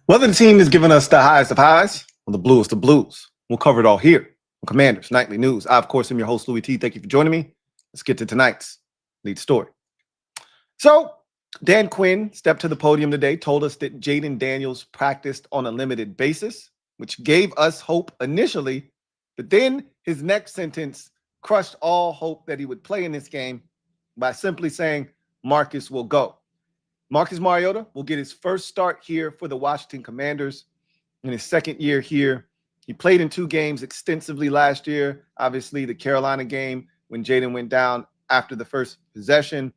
Whether the team is giving us the highest of highs or the bluest of blues, we'll cover it all here on Commanders Nightly News. I, of course, am your host, Louie T. Thank you for joining me. Let's get to tonight's lead story. So, Dan Quinn stepped to the podium today, told us that Jayden Daniels practiced on a limited basis, which gave us hope initially, but then his next sentence crushed all hope that he would play in this game by simply saying Marcus will go. Marcus Mariota will get his first start here for the Washington Commanders in his second year here. He played in 2 games extensively last year. Obviously, the Carolina game when Jayden went down after the first possession.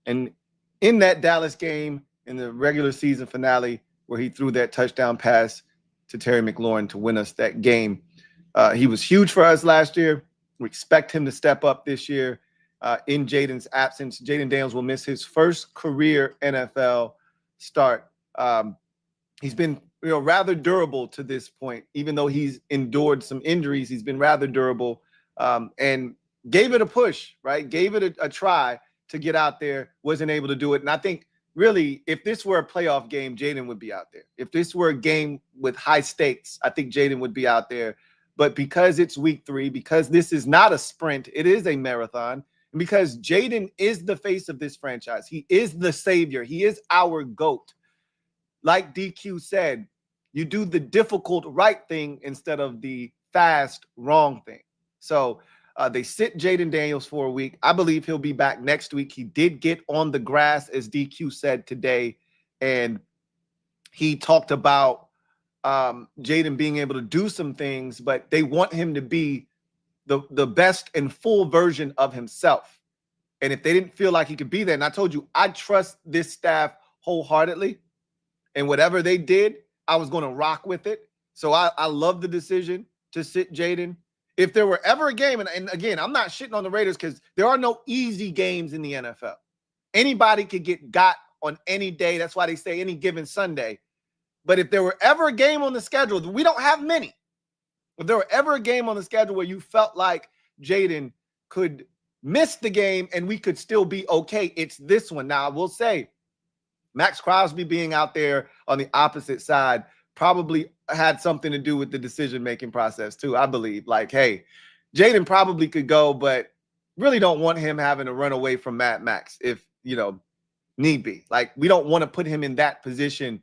And in that Dallas game, in the regular season finale, where he threw that touchdown pass to Terry McLaurin to win us that game, he was huge for us last year. We expect him to step up this year. In Jayden's absence, Jayden Daniels will miss his first career NFL start. He's been rather durable to this point, even though he's endured some injuries. He's been rather durable and gave it a push, right? Gave it a try to get out there, wasn't able to do it. And I think really, if this were a playoff game, Jayden would be out there. If this were a game with high stakes, I think Jayden would be out there. But because it's week 3, because this is not a sprint, it is a marathon. Because Jayden is the face of this franchise. He is the savior. He is our GOAT. Like DQ said, you do the difficult right thing instead of the fast wrong thing. So they sit Jayden Daniels for a week. I believe he'll be back next week. He did get on the grass, as DQ said today, and he talked about Jayden being able to do some things, but they want him to be the best and full version of himself. And if they didn't feel like he could be there, and I told you, I trust this staff wholeheartedly, and whatever they did, I was going to rock with it. So I love the decision to sit Jayden. If there were ever a game, and again, I'm not shitting on the Raiders because there are no easy games in the NFL. Anybody could get got on any day. That's why they say any given Sunday. But if there were ever a game on the schedule, we don't have many. If there were ever a game on the schedule where you felt like Jayden could miss the game and we could still be okay, it's this one. Now, I will say, Max Crosby being out there on the opposite side probably had something to do with the decision-making process too, I believe. Like, hey, Jayden probably could go, but really don't want him having to run away from Mad Max if, need be. Like, we don't want to put him in that position.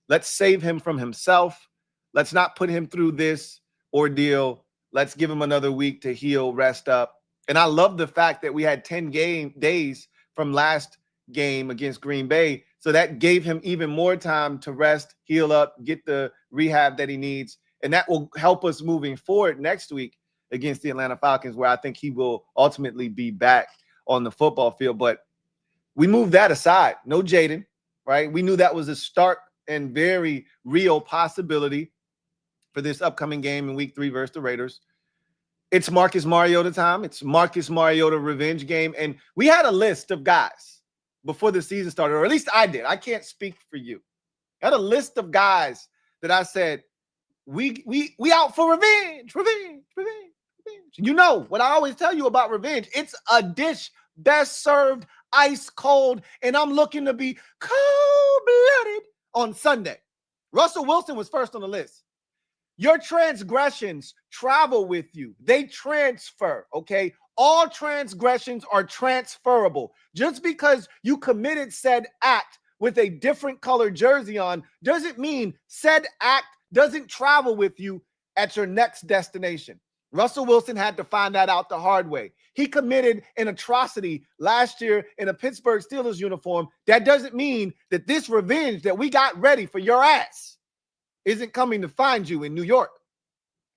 Let's save him from himself. Let's not put him through this ordeal. Let's give him another week to heal, rest up. And I love the fact that we had 10 days from last game against Green Bay. So that gave him even more time to rest, heal up, get the rehab that he needs. And that will help us moving forward next week against the Atlanta Falcons, where I think he will ultimately be back on the football field. But we moved that aside. No Jayden, right? We knew that was a stark and very real possibility for this upcoming game in week 3 versus the Raiders. It's Marcus Mariota time. It's Marcus Mariota revenge game. And we had a list of guys before the season started, or at least I did. I can't speak for you. I had a list of guys that I said, we out for revenge. You know what I always tell you about revenge. It's a dish best served ice cold, and I'm looking to be cold-blooded on Sunday. Russell Wilson was first on the list. Your transgressions travel with you. They transfer, okay? All transgressions are transferable. Just because you committed said act with a different color jersey on doesn't mean said act doesn't travel with you at your next destination. Russell Wilson had to find that out the hard way. He committed an atrocity last year in a Pittsburgh Steelers uniform. That doesn't mean that this revenge that we got ready for your ass isn't coming to find you in New York.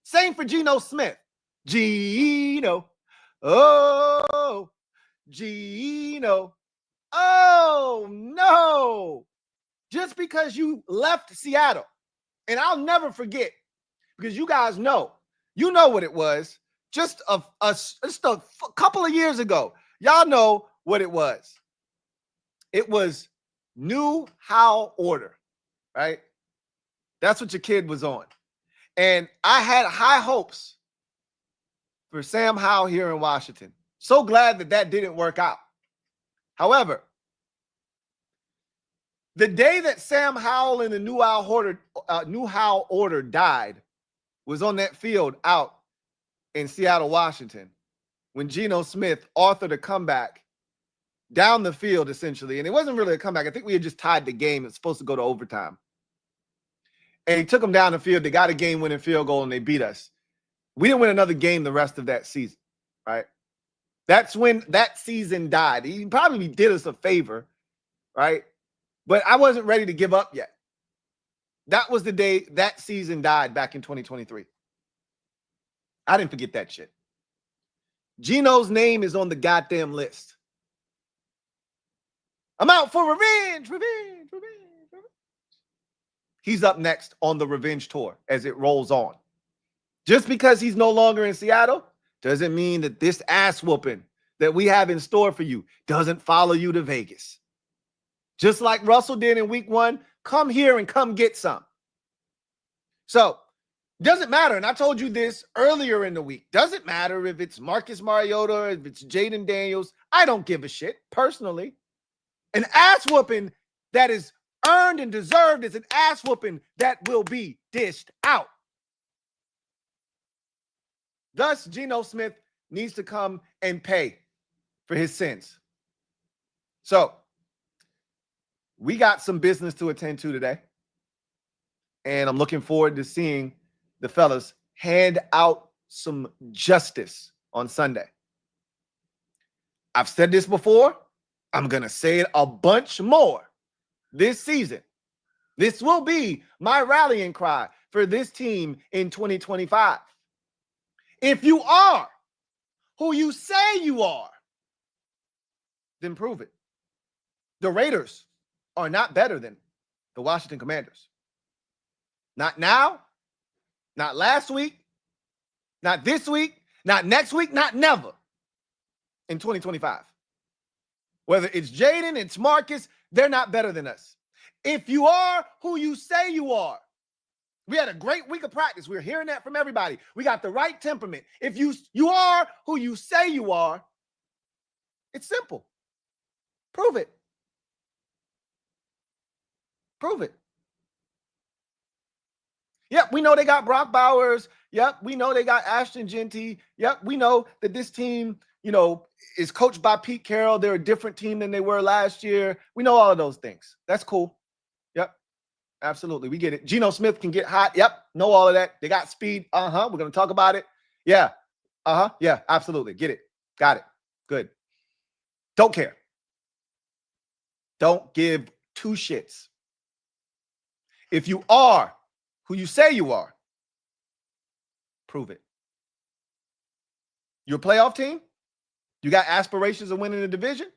Same for Geno Smith. Geno. Oh, Geno. Oh, no. Just because you left Seattle, and I'll never forget, because you guys know, you know what it was. Just a couple of years ago, y'all know what it was. It was new Howell order, right? That's what your kid was on. And I had high hopes for Sam Howell here in Washington. So glad that that didn't work out. However, The day that Sam Howell and the New Howell order died was on that field out in Seattle, Washington, when Geno Smith authored a comeback down the field, essentially. And it wasn't really a comeback. I think we had just tied the game. It's supposed to go to overtime. And he took them down the field. They got a game-winning field goal, and they beat us. We didn't win another game the rest of that season, right? That's when that season died. He probably did us a favor, right? But I wasn't ready to give up yet. That was the day that season died back in 2023. I didn't forget that shit. Geno's name is on the goddamn list. I'm out for revenge. He's up next on the revenge tour as it rolls on. Just because he's no longer in Seattle doesn't mean that this ass whooping that we have in store for you doesn't follow you to Vegas. Just like Russell did in week 1, come here and come get some. So, doesn't matter, and I told you this earlier in the week, doesn't matter if it's Marcus Mariota, if it's Jayden Daniels, I don't give a shit, personally. An ass whooping that is earned and deserved is an ass whooping that will be dished out. Thus, Geno Smith needs to come and pay for his sins. So, we got some business to attend to today. And I'm looking forward to seeing the fellas hand out some justice on Sunday. I've said this before. I'm going to say it a bunch more this season. This will be my rallying cry for this team in 2025. If you are who you say you are, then prove it. The Raiders are not better than the Washington Commanders. Not now, not last week, not this week, not next week, not never in 2025. Whether it's Jayden, it's Marcus, they're not better than us. If you are who you say you are, we had a great week of practice. We're hearing that from everybody. We got the right temperament. If you are who you say you are, it's simple. Prove it. Prove it. Yep, we know they got Brock Bowers. Yep, we know they got Ashton Genty. Yep, we know that this team, is coached by Pete Carroll. They're a different team than they were last year. We know all of those things. That's cool. Yep, absolutely. We get it. Geno Smith can get hot. Yep, know all of that. They got speed. We're going to talk about it. Yeah. Yeah, absolutely. Get it. Got it. Good. Don't care. Don't give two shits. If you are who you say you are, prove it. You're a playoff team? You got aspirations of winning the division?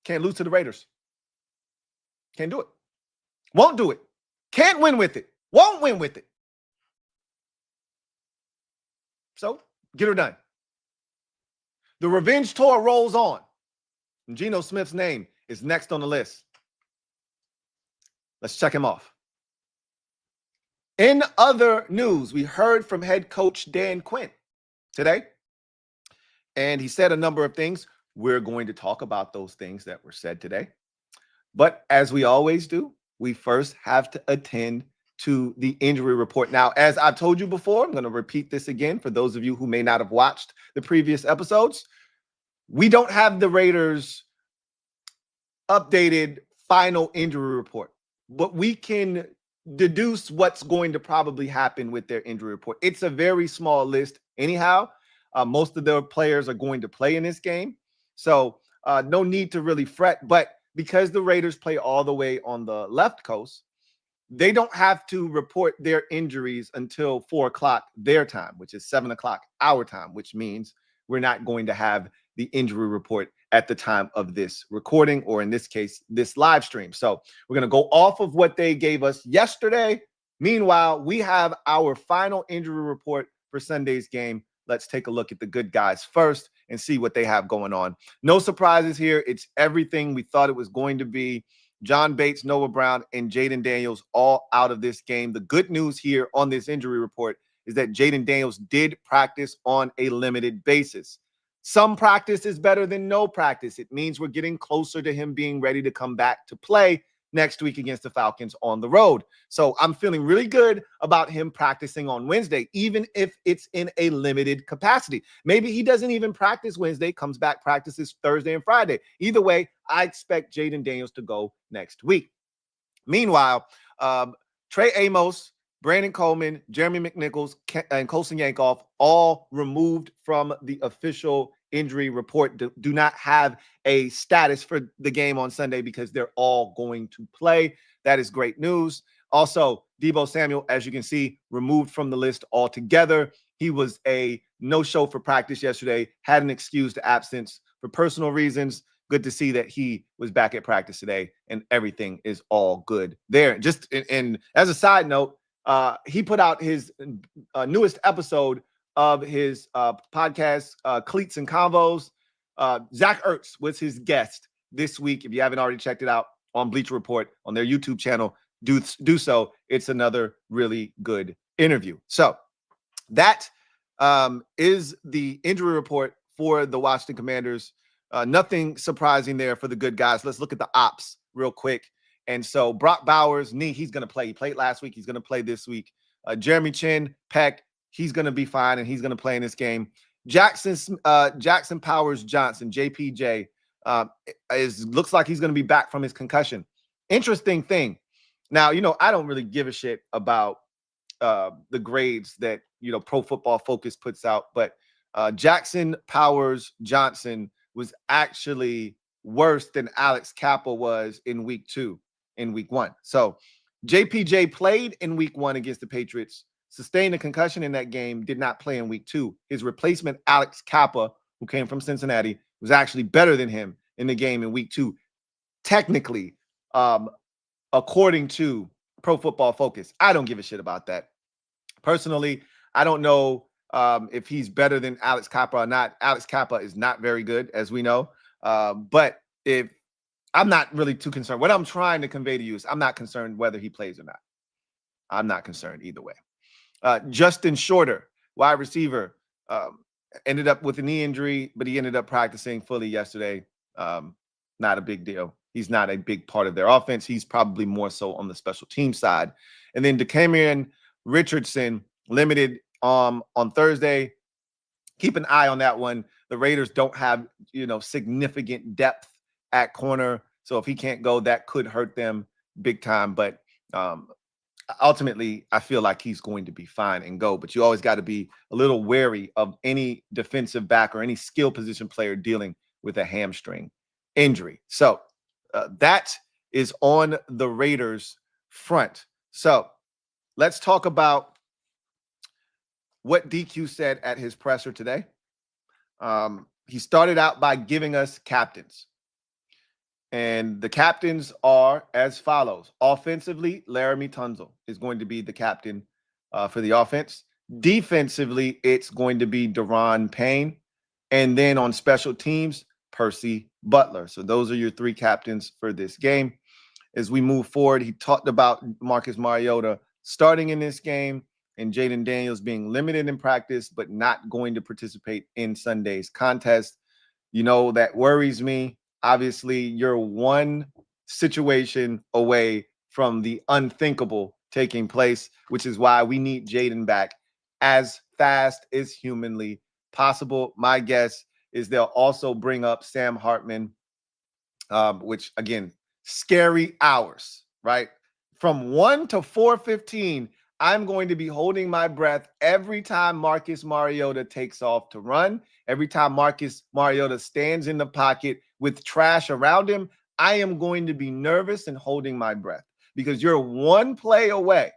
Can't lose to the Raiders. Can't do it. Won't do it. Can't win with it. Won't win with it. So, get her done. The revenge tour rolls on. And Geno Smith's name is next on the list. Let's check him off. In other news, we heard from head coach Dan Quinn today. And he said a number of things. We're going to talk about those things that were said today. But as we always do, we first have to attend to the injury report. Now, as I've told you before, I'm going to repeat this again for those of you who may not have watched the previous episodes. We don't have the Raiders' updated final injury report, but we can deduce what's going to probably happen with their injury report. It's a very small list anyhow. Most of their players are going to play in this game. So no need to really fret. But because the Raiders play all the way on the left coast, they don't have to report their injuries until 4 o'clock their time, which is 7 o'clock our time, which means we're not going to have the injury report at the time of this recording, or in this case, this live stream. So we're going to go off of what they gave us yesterday. Meanwhile, we have our final injury report for Sunday's game. Let's take a look at the good guys first and see what they have going on. No surprises here. It's everything we thought it was going to be. John Bates, Noah Brown, and Jayden Daniels all out of this game. The good news here on this injury report is that Jayden Daniels did practice on a limited basis. Some practice is better than no practice. It means we're getting closer to him being ready to come back to play next week against the Falcons on the road. So I'm feeling really good about him practicing on Wednesday, even if it's in a limited capacity. Maybe he doesn't even practice Wednesday, comes back, practices Thursday and Friday. Either way, I expect Jayden Daniels to go next week. Meanwhile, Trey Amos, Brandon Coleman, Jeremy McNichols, and Colson Yankoff all removed from the official injury report, do not have a status for the game on Sunday because they're all going to play. That is great news. Also, Deebo Samuel, as you can see, removed from the list altogether. He was a no-show for practice yesterday, had an excused absence for personal reasons. Good to see that he was back at practice today and everything is all good there. Just and as a side note, he put out his newest episode of his podcast, Cleats and Convos. Zach Ertz was his guest this week. If you haven't already checked it out on Bleacher Report on their YouTube channel, do so. It's another really good interview. So that is the injury report for the Washington Commanders. Nothing surprising there for the good guys. Let's look at the ops real quick. And so Brock Bowers, knee, he's going to play. He played last week. He's going to play this week. Jeremy Chin, pec, he's going to be fine, and he's going to play in this game. Jackson Powers Johnson, JPJ, looks like he's going to be back from his concussion. Interesting thing. Now, I don't really give a shit about the grades that, Pro Football Focus puts out, but Jackson Powers Johnson was actually worse than Alex Kappa was in week 1. So JPJ played in week 1 against the Patriots, sustained a concussion in that game, did not play in week 2. His replacement, Alex Kappa, who came from Cincinnati, was actually better than him in the game in week 2. Technically, according to Pro Football Focus. I don't give a shit about that. Personally, I don't know if he's better than Alex Kappa or not. Alex Kappa is not very good, as we know. But if I'm not really too concerned. What I'm trying to convey to you is I'm not concerned whether he plays or not. I'm not concerned either way. Justin Shorter, wide receiver, ended up with a knee injury, but he ended up practicing fully yesterday. Not a big deal. He's not a big part of their offense. He's probably more so on the special team side. And then DeCamerion Richardson, limited on Thursday. Keep an eye on that one. The Raiders don't have, significant depth at corner. So if he can't go, that could hurt them big time. But ultimately, I feel like he's going to be fine and go. But you always got to be a little wary of any defensive back or any skill position player dealing with a hamstring injury. So that is on the Raiders front. So let's talk about what DQ said at his presser today. He started out by giving us captains. And the captains are as follows. Offensively, Laramie Tunzel is going to be the captain for the offense. Defensively, it's going to be Deron Payne. And then on special teams, Percy Butler. So those are your three captains for this game. As we move forward, he talked about Marcus Mariota starting in this game and Jayden Daniels being limited in practice, but not going to participate in Sunday's contest. That worries me. Obviously, you're one situation away from the unthinkable taking place, which is why we need Jayden back as fast as humanly possible. My guess is they'll also bring up Sam Hartman, which, again, scary hours, right? From 1 to 4:15, I'm going to be holding my breath every time Marcus Mariota takes off to run. Every time Marcus Mariota stands in the pocket with trash around him, I am going to be nervous and holding my breath because you're one play away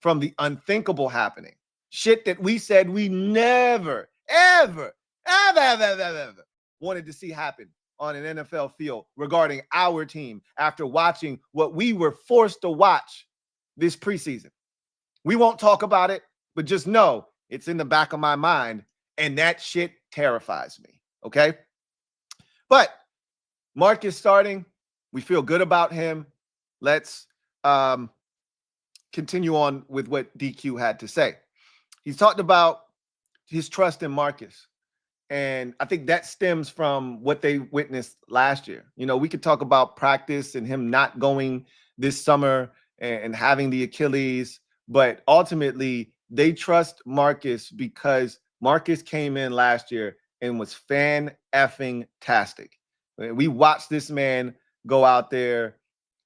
from the unthinkable happening. Shit that we said we never, ever wanted to see happen on an NFL field regarding our team after watching what we were forced to watch this preseason. We won't talk about it, but just know it's in the back of my mind, and that shit terrifies me, okay? But Marcus starting, we feel good about him. Let's continue on with what DQ had to say. He's talked about his trust in Marcus. And I think that stems from what they witnessed last year. You know, we could talk about practice and him not going this summer and having the Achilles, but ultimately they trust Marcus because Marcus came in last year and was fan-effing-tastic. We watched this man go out there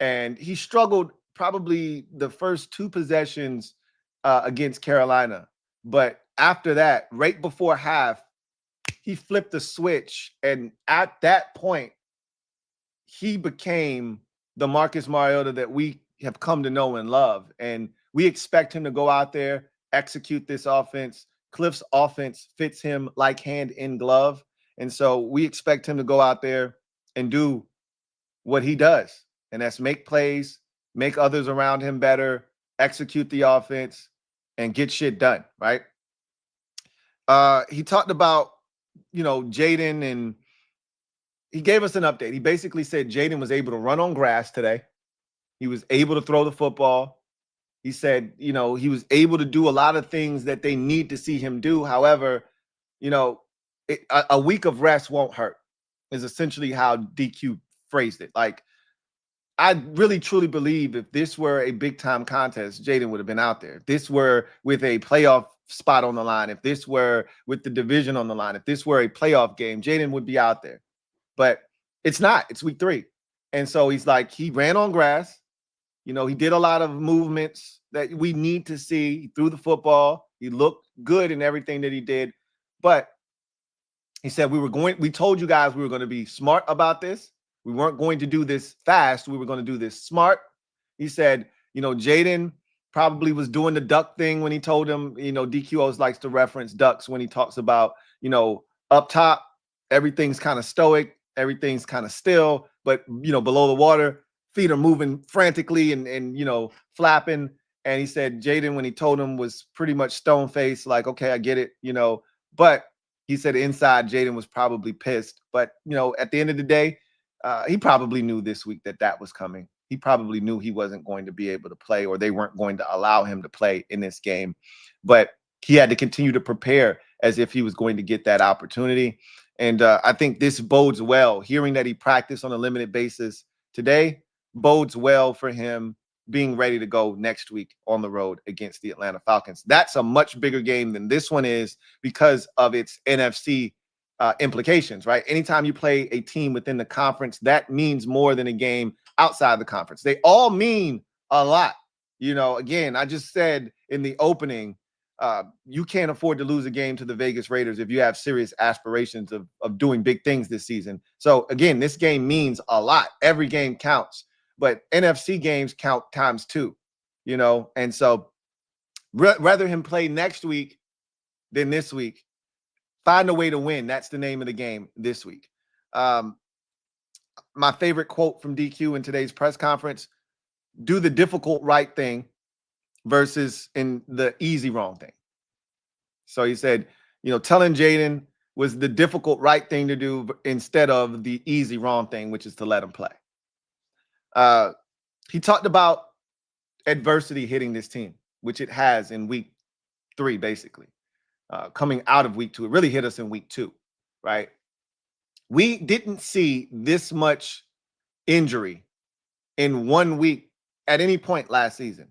and he struggled probably the first two possessions against Carolina. But after that, right before half, he flipped the switch. And at that point, he became the Marcus Mariota that we have come to know and love. And we expect him to go out there, execute this offense. Cliff's offense fits him like hand in glove. And so we expect him to go out there and do what he does. And that's make plays, make others around him better, execute the offense, and get shit done, right? He talked about, you know, Jayden, and he gave us an update. He basically said Jayden was able to run on grass today. He was able to throw the football. He said, you know, he was able to do a lot of things that they need to see him do. However, you know, a week of rest won't hurt, is essentially how DQ phrased it. Like, I really truly believe if this were a big time contest, Jayden would have been out there. If this were with a playoff spot on the line, if this were with the division on the line, if this were a playoff game, Jayden would be out there. But it's not. It's week 3. And so he's like, he ran on grass. You know, he did a lot of movements that we need to see. He threw the football. He looked good in everything that he did. But he said, we told you guys we were going to be smart about this. We weren't going to do this fast. We were going to do this smart. He said, you know, Jayden probably was doing the duck thing when he told him, you know, DQ always likes to reference ducks when he talks about, you know, up top, everything's kind of stoic, everything's kind of still, but, you know, below the water, feet are moving frantically and you know, flapping. And he said Jayden, when he told him, was pretty much stone-faced, like, okay, I get it, you know. But he said inside Jayden was probably pissed. But, you know, at the end of the day, he probably knew this week that was coming. He probably knew he wasn't going to be able to play, or they weren't going to allow him to play in this game. But he had to continue to prepare as if he was going to get that opportunity. And I think this bodes well. Hearing that he practiced on a limited basis today bodes well for him being ready to go next week on the road against the Atlanta Falcons. That's a much bigger game than this one is because of its NFC implications, right? Anytime you play a team within the conference, that means more than a game outside the conference. They all mean a lot. You know, again, I just said in the opening, you can't afford to lose a game to the Vegas Raiders if you have serious aspirations of doing big things this season. So again, this game means a lot. Every game counts, but NFC games count times 2, you know? And so rather him play next week than this week, find a way to win. That's the name of the game this week. My favorite quote from DQ in today's press conference: do the difficult right thing versus in the easy wrong thing. So he said, you know, telling Jayden was the difficult right thing to do instead of the easy wrong thing, which is to let him play. He talked about adversity hitting this team, which it has in week 3, basically. Coming out of week 2, it really hit us in week 2, right? We didn't see this much injury in 1 week at any point last season.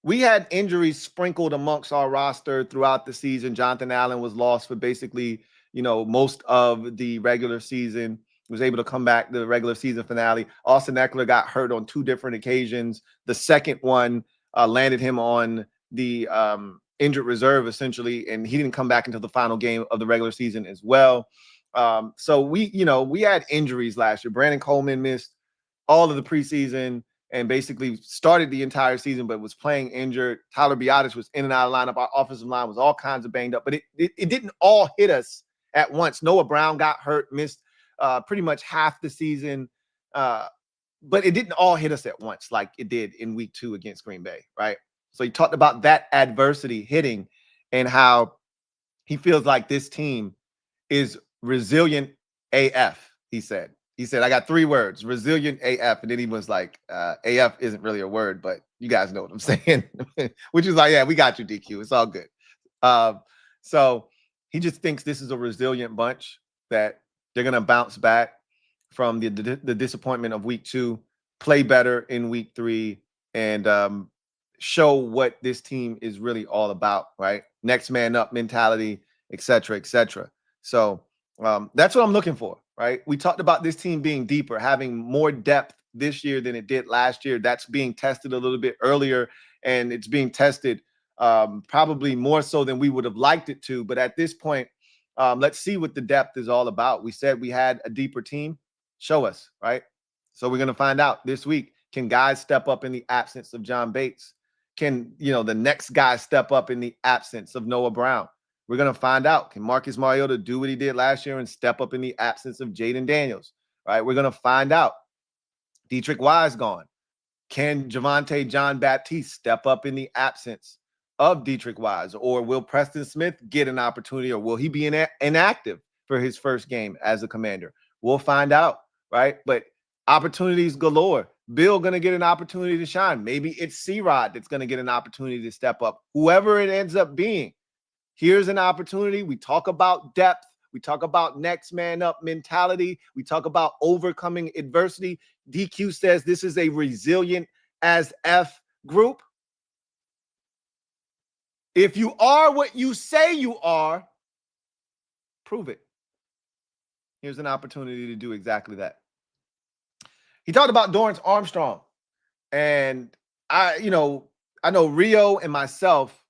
We had injuries sprinkled amongst our roster throughout the season. Jonathan Allen was lost for basically, you know, most of the regular season. He was able to come back to the regular season finale. Austin Eckler got hurt on 2 different occasions. The second one landed him on the injured reserve, essentially, and he didn't come back until the final game of the regular season as well. So we had injuries last year. Brandon Coleman missed all of the preseason and basically started the entire season, but was playing injured. Tyler Biadasz was in and out of lineup. Our offensive line was all kinds of banged up, but it didn't all hit us at once. Noah Brown got hurt, missed pretty much half the season, but it didn't all hit us at once like it did in week 2 against Green Bay, right? So he talked about that adversity hitting and how he feels like this team is resilient AF, he said. He said, I got 3 words, resilient AF. And then he was like, AF isn't really a word, but you guys know what I'm saying. Which is like, yeah, we got you, DQ. It's all good. So He just thinks this is a resilient bunch, that they're going to bounce back from the disappointment of week 2, play better in week 3, and show what this team is really all about, right? Next man up mentality, et cetera, et cetera. So that's what I'm looking for, right? We talked about this team being deeper, having more depth this year than it did last year. That's being tested a little bit earlier, and it's being tested probably more so than we would have liked it to. But at this point, let's see what the depth is all about. We said we had a deeper team. Show us, right? So we're going to find out this week. Can guys step up in the absence of John Bates? Can, the next guy step up in the absence of Noah Brown? We're going to find out. Can Marcus Mariota do what he did last year and step up in the absence of Jayden Daniels, right? We're going to find out. Deatrich Wise gone. Can Javonte John Baptiste step up in the absence of Deatrich Wise? Or will Preston Smith get an opportunity, or will he be inactive for his first game as a Commander? We'll find out, right? But opportunities galore. Bill going to get an opportunity to shine. Maybe it's C-Rod that's going to get an opportunity to step up. Whoever it ends up being, here's an opportunity. We talk about depth. We talk about next man up mentality. We talk about overcoming adversity. DQ says this is a resilient as F group. If you are what you say you are, prove it. Here's an opportunity to do exactly that. He talked about Dorrance Armstrong. And I know Rio and myself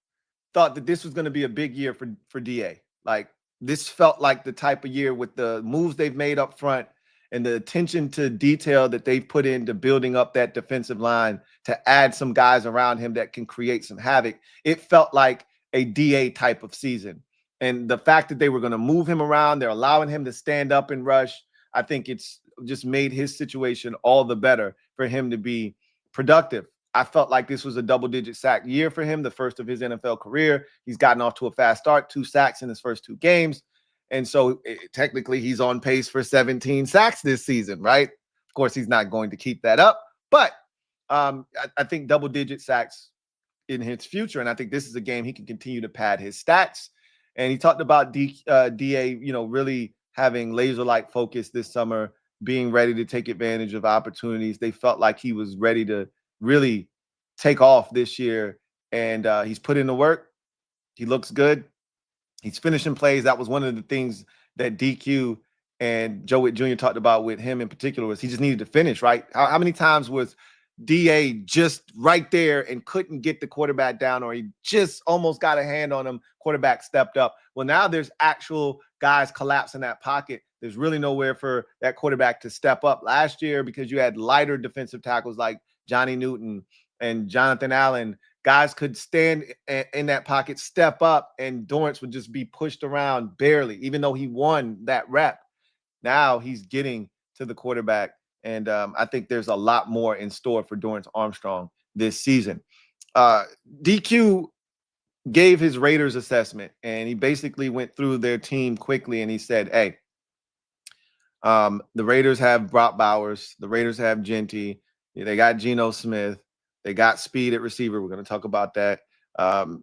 thought that this was going to be a big year for DA. Like, this felt like the type of year with the moves they've made up front and the attention to detail that they've put into building up that defensive line to add some guys around him that can create some havoc. It felt like a DA type of season. And the fact that they were going to move him around, they're allowing him to stand up and rush, I think it's just made his situation all the better for him to be productive. I felt like this was a double-digit sack year for him, the first of his NFL career. He's gotten off to a fast start, 2 sacks in his first 2 games. And so technically he's on pace for 17 sacks this season, right? Of course, he's not going to keep that up, but I think double-digit sacks in his future. And I think this is a game he can continue to pad his stats. And he talked about DA, really having laser-like focus this summer, being ready to take advantage of opportunities. They felt like he was ready to really take off this year, and he's put in the work. He looks good. He's finishing plays. That was one of the things that DQ and Joe Witt Jr. talked about with him in particular, was he just needed to finish, right? How many times was DA just right there and couldn't get the quarterback down, or he just almost got a hand on him, quarterback stepped up? Well, now there's actual guys collapsing that pocket. There's really nowhere for that quarterback to step up. Last year, because you had lighter defensive tackles like Johnny Newton and Jonathan Allen, guys could stand in that pocket, step up, and Dorrance would just be pushed around barely, even though he won that rep. Now he's getting to the quarterback, and I think there's a lot more in store for Dorrance Armstrong this season. DQ gave his Raiders assessment, and he basically went through their team quickly, and he said, hey, the Raiders have Brock Bowers. The Raiders have Genty. They got Geno Smith. They got speed at receiver. We're going to talk about that.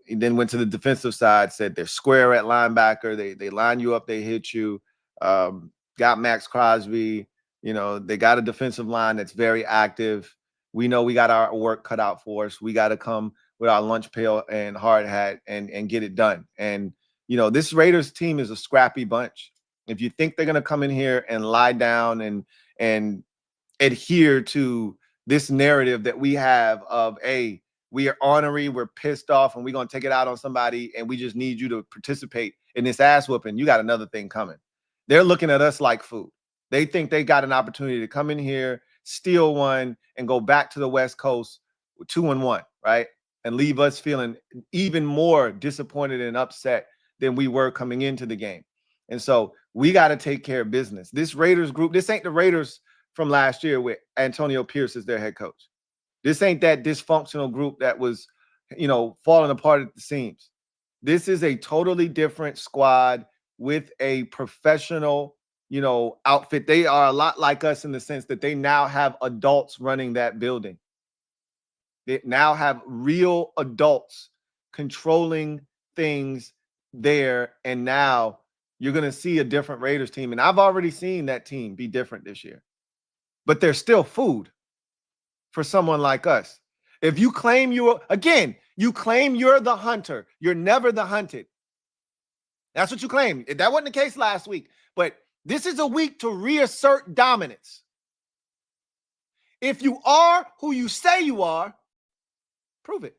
He then went to the defensive side, said they're square at linebacker. They line you up, they hit you. Got Max Crosby. They got a defensive line that's very active. We know we got our work cut out for us. We got to come with our lunch pail and hard hat and get it done. And, this Raiders team is a scrappy bunch. If you think they're going to come in here and lie down and adhere to this narrative that we have of, hey, we are ornery, we're pissed off, and we're going to take it out on somebody, and we just need you to participate in this ass whooping, you got another thing coming. They're looking at us like food. They think they got an opportunity to come in here, steal one, and go back to the West Coast with 2-1, right? And leave us feeling even more disappointed and upset than we were coming into the game. And so we got to take care of business. This Raiders group, this ain't the Raiders from last year with Antonio Pierce as their head coach. This ain't that dysfunctional group that was, falling apart at the seams. This is a totally different squad with a professional, outfit. They are a lot like us in the sense that they now have adults running that building. They now have real adults controlling things there, and now you're going to see a different Raiders team. And I've already seen that team be different this year. But there's still food for someone like us. If you claim you claim you're the hunter, you're never the hunted. That's what you claim. That wasn't the case last week. But this is a week to reassert dominance. If you are who you say you are, prove it.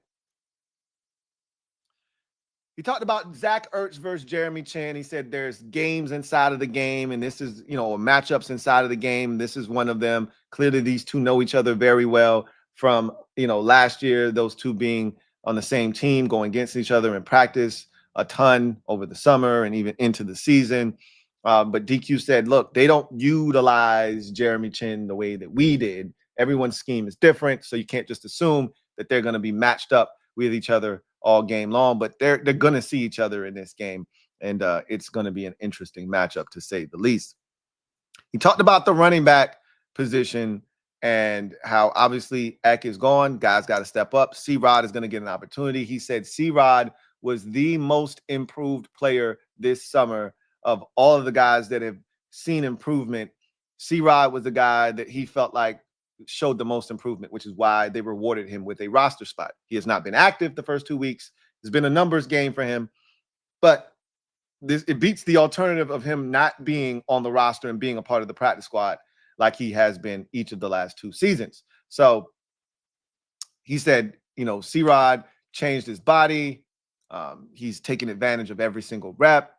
He talked about Zach Ertz versus Jeremy Chin. He said there's games inside of the game, and this is, matchups inside of the game. This is one of them. Clearly, these two know each other very well from, last year, those two being on the same team, going against each other in practice a ton over the summer and even into the season. But DQ said, look, they don't utilize Jeremy Chin the way that we did. Everyone's scheme is different, so you can't just assume that they're going to be matched up with each other all game long, but they're going to see each other in this game, and it's going to be an interesting matchup, to say the least. He talked about the running back position and how obviously Eck is gone. Guys got to step up. C-Rod is going to get an opportunity. He said C-Rod was the most improved player this summer of all of the guys that have seen improvement. C-Rod was the guy that he felt like showed the most improvement, which is why they rewarded him with a roster spot. He has not been active the first 2 weeks. It's been a numbers game for him, but it beats the alternative of him not being on the roster and being a part of the practice squad like he has been each of the last 2 seasons. So he said, C-Rod changed his body. He's taken advantage of every single rep.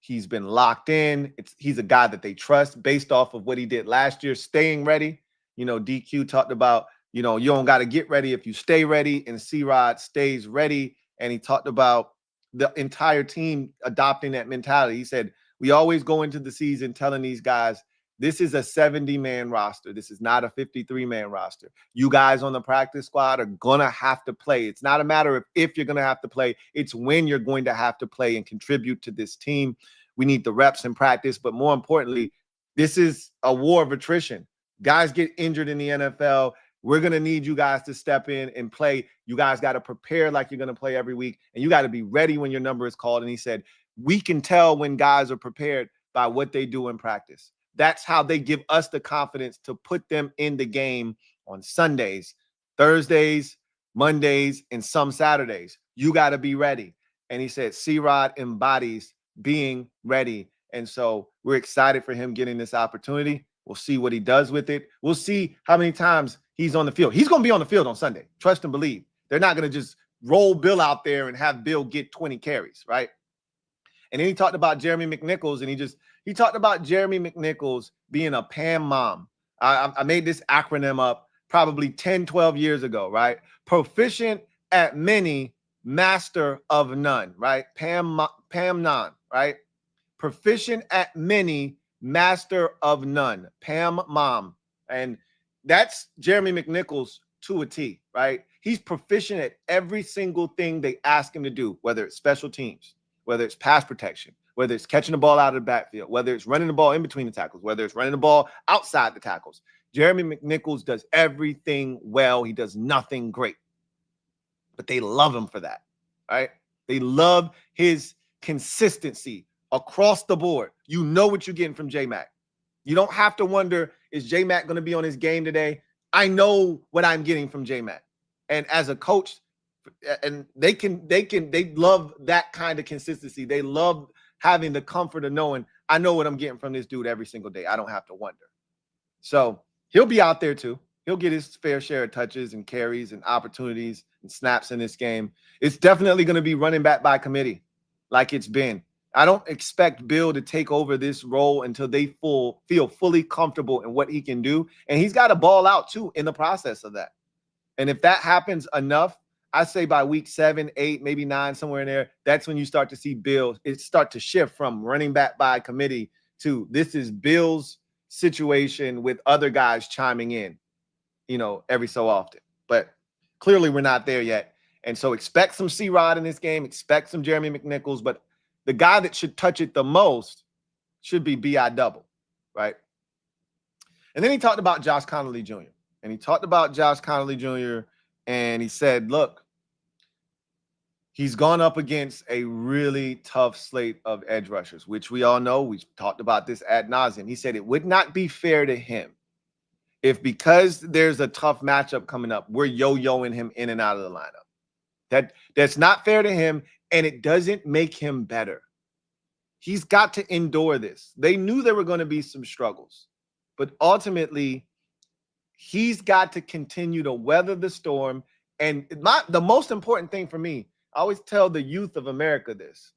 He's been locked in. He's a guy that they trust based off of what he did last year, staying ready. DQ talked about, you don't got to get ready if you stay ready, and C-Rod stays ready. And he talked about the entire team adopting that mentality. He said, we always go into the season telling these guys, this is a 70-man roster. This is not a 53-man roster. You guys on the practice squad are going to have to play. It's not a matter of if you're going to have to play. It's when you're going to have to play and contribute to this team. We need the reps in practice, but more importantly, this is a war of attrition. Guys get injured in the NFL. We're going to need you guys to step in and play. You guys got to prepare like you're going to play every week, and you got to be ready when your number is called. And he said, we can tell when guys are prepared by what they do in practice. That's how they give us the confidence to put them in the game on Sundays, Thursdays, Mondays, and some Saturdays. You got to be ready. And he said, C-Rod embodies being ready. And so we're excited for him getting this opportunity. We'll see what he does with it. We'll see how many times he's on the field. He's going to be on the field on Sunday. Trust and believe. They're not going to just roll Bill out there and have Bill get 20 carries, right? And then he talked about Jeremy McNichols, and he talked about Jeremy McNichols being a Pam mom. I made this acronym up probably 10, 12 years ago, right? Proficient at many, master of none, right? Pam non, right? Proficient at many, master of none. Pam mom. And that's Jeremy McNichols to a T, right? He's proficient at every single thing they ask him to do, whether it's special teams, whether it's pass protection, whether it's catching the ball out of the backfield, whether it's running the ball in between the tackles, whether it's running the ball outside the tackles. Jeremy McNichols does everything well. He does nothing great. But they love him for that, right? They love his consistency across the board. You know what you're getting from J-Mac. You don't have to wonder, is J-Mac going to be on his game today? I know what I'm getting from J-Mac. And as a coach, and they love that kind of consistency. They love having the comfort of knowing I know what I'm getting from this dude every single day. I don't have to wonder. So he'll be out there too. He'll get his fair share of touches and carries and opportunities and snaps in this game. It's definitely going to be running back by committee like it's been. I don't expect Bill to take over this role until they feel fully comfortable in what he can do. And he's got to ball out too in the process of that. And if that happens enough, I say by week 7, 8, maybe 9, somewhere in there, that's when you start to see Bill start to shift from running back by committee to this is Bill's situation with other guys chiming in, every so often. But clearly we're not there yet. And so expect some C-Rod in this game, expect some Jeremy McNichols, but the guy that should touch it the most should be B.I. Double, right? And then he talked about Josh Connolly Jr. And he said, look, He's gone up against a really tough slate of edge rushers, which we all know. We've talked about this ad nauseum. He said it would not be fair to him if, because there's a tough matchup coming up, we're yo-yoing him in and out of the lineup. That's not fair to him, and it doesn't make him better. He's got to endure this. They knew there were going to be some struggles, but ultimately, he's got to continue to weather the storm. And the most important thing for me, I always tell the youth of America this: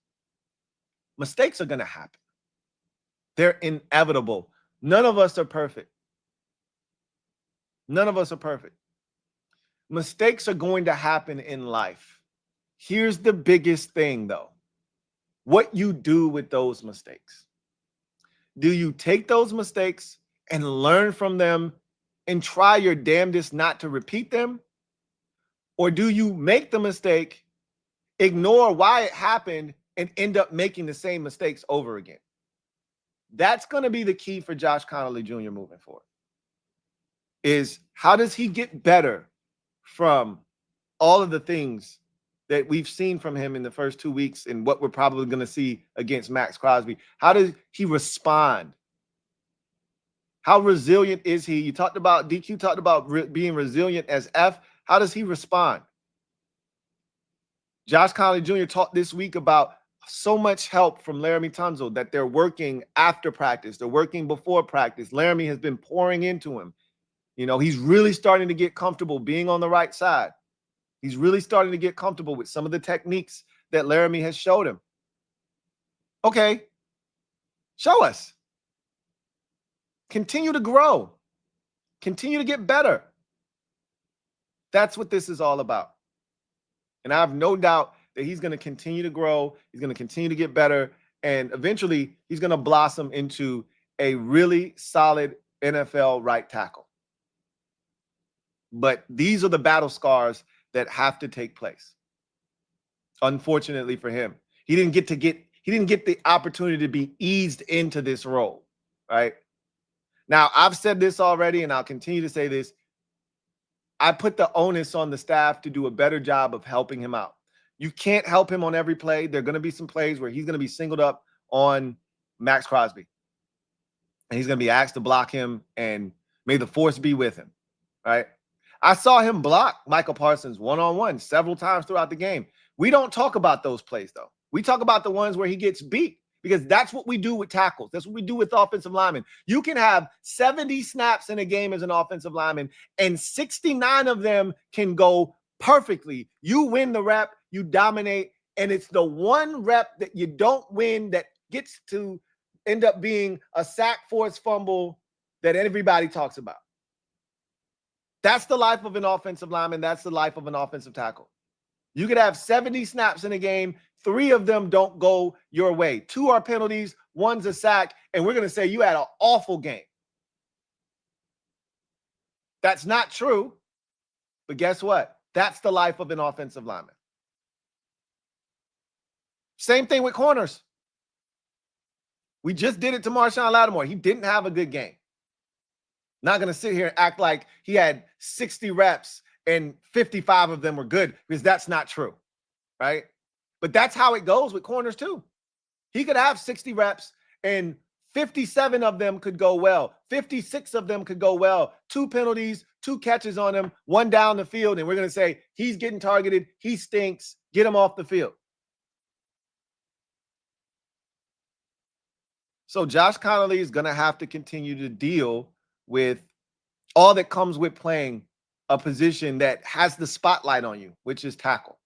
mistakes are going to happen. They're inevitable. None of us are perfect. None of us are perfect. Mistakes are going to happen in life. Here's the biggest thing, though: what you do with those mistakes. Do you take those mistakes and learn from them and try your damnedest not to repeat them? Or do you make the mistake, ignore why it happened, and end up making the same mistakes over again? That's going to be the key for Josh Connolly Jr. moving forward. Is how does he get better from all of the things that we've seen from him in the first 2 weeks and what we're probably going to see against Max Crosby? How does he respond? How resilient is he? You talked about, DQ talked about being resilient as F. How does he respond? Josh Connolly Jr. talked this week about so much help from Laramie Tunsil, that they're working after practice. They're working before practice. Laramie has been pouring into him. You know, he's really starting to get comfortable being on the right side. He's really starting to get comfortable with some of the techniques that Laramie has showed him. Okay, show us. Continue to grow. Continue to get better. That's what this is all about. And I have no doubt that he's going to continue to grow. He's going to continue to get better. And eventually, he's going to blossom into a really solid NFL right tackle. But these are the battle scars that have to take place. Unfortunately for him, he didn't get the opportunity to be eased into this role, right? Now, I've said this already, and I'll continue to say this. I put the onus on the staff to do a better job of helping him out. You can't help him on every play. There are going to be some plays where he's going to be singled up on Max Crosby, and he's going to be asked to block him, and may the force be with him, right? I saw him block Michael Parsons one-on-one several times throughout the game. We don't talk about those plays, though. We talk about the ones where he gets beat, because that's what we do with tackles. That's what we do with offensive linemen. You can have 70 snaps in a game as an offensive lineman, and 69 of them can go perfectly. You win the rep, you dominate, and it's the one rep that you don't win that gets to end up being a sack, forced fumble that everybody talks about. That's the life of an offensive lineman. That's the life of an offensive tackle. You could have 70 snaps in a game. 3 of them don't go your way. 2 are penalties. 1's a sack. And we're going to say you had an awful game. That's not true. But guess what? That's the life of an offensive lineman. Same thing with corners. We just did it to Marshawn Lattimore. He didn't have a good game. Not going to sit here and act like he had 60 reps and 55 of them were good, because that's not true, right? But that's how it goes with corners too. He could have 60 reps and 57 of them could go well. 56 of them could go well. 2 penalties, 2 catches on him, 1 down the field, and we're going to say he's getting targeted, he stinks, get him off the field. So Josh Connolly is going to have to continue to deal with all that comes with playing a position that has the spotlight on you, which is tackle.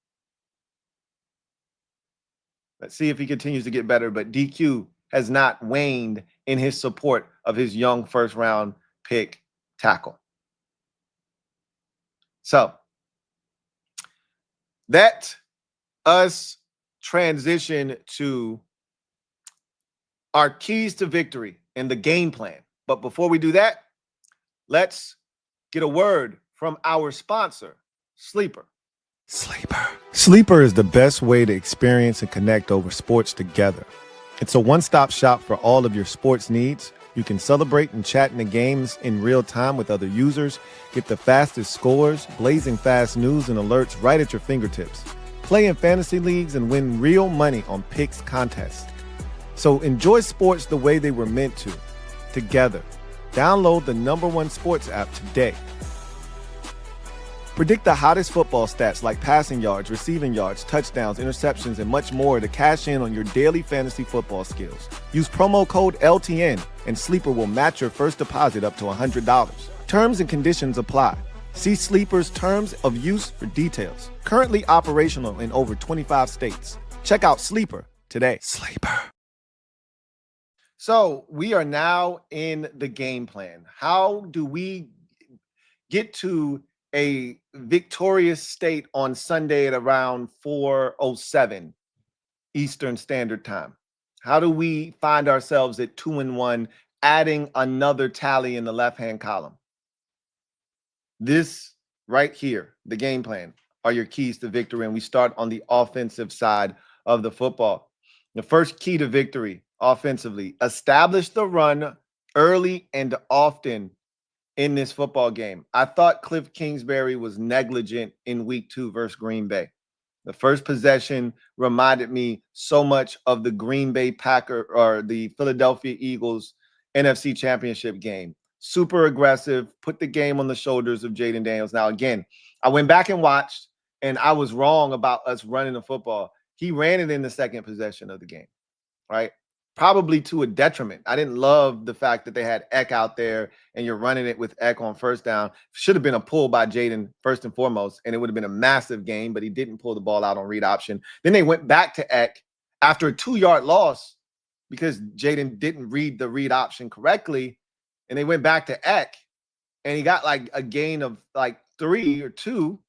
Let's see if he continues to get better, but DQ has not waned in his support of his young first-round pick tackle. So that us transition to our keys to victory and the game plan. But before we do that, let's get a word from our sponsor, Sleeper. Sleeper is the best way to experience and connect over sports together. It's a one-stop shop for all of your sports needs. You can celebrate and chat in the games in real time with other users, get the fastest scores, blazing fast news and alerts right at your fingertips. play in fantasy leagues, and win real money on picks contests. So enjoy sports the way they were meant to, together. Download the #1 sports app today. Predict the hottest football stats like passing yards, receiving yards, touchdowns, interceptions, and much more to cash in on your daily fantasy football skills. Use promo code LTN and Sleeper will match your first deposit up to $100. Terms and conditions apply. See Sleeper's terms of use for details. Currently operational in over 25 states. Check out Sleeper today. Sleeper. So we are now in the game plan. How do we get to a victorious state on Sunday at around 4:07 Eastern Standard Time? How do we find ourselves at 2-1, adding another tally in the left-hand column? This right here, the game plan, are your keys to victory. And we start on the offensive side of the football. The first key to victory offensively, establish the run early and often in this football game. I thought Cliff Kingsbury was negligent in week 2 versus Green Bay. The first possession reminded me so much of the Green Bay Packer or the Philadelphia Eagles NFC Championship game. Super aggressive, put the game on the shoulders of Jayden Daniels. Now, again, I went back and watched, and I was wrong about us running the football. He ran it in the second possession of the game, right? Probably to a detriment. I didn't love the fact that they had Eck out there and you're running it with Eck on first down. Should have been a pull by Jayden first and foremost, and it would have been a massive game, but he didn't pull the ball out on read option. Then they went back to Eck after a 2-yard loss because Jayden didn't read the read option correctly, and they went back to Eck, and he got like a gain of like 3 or 2,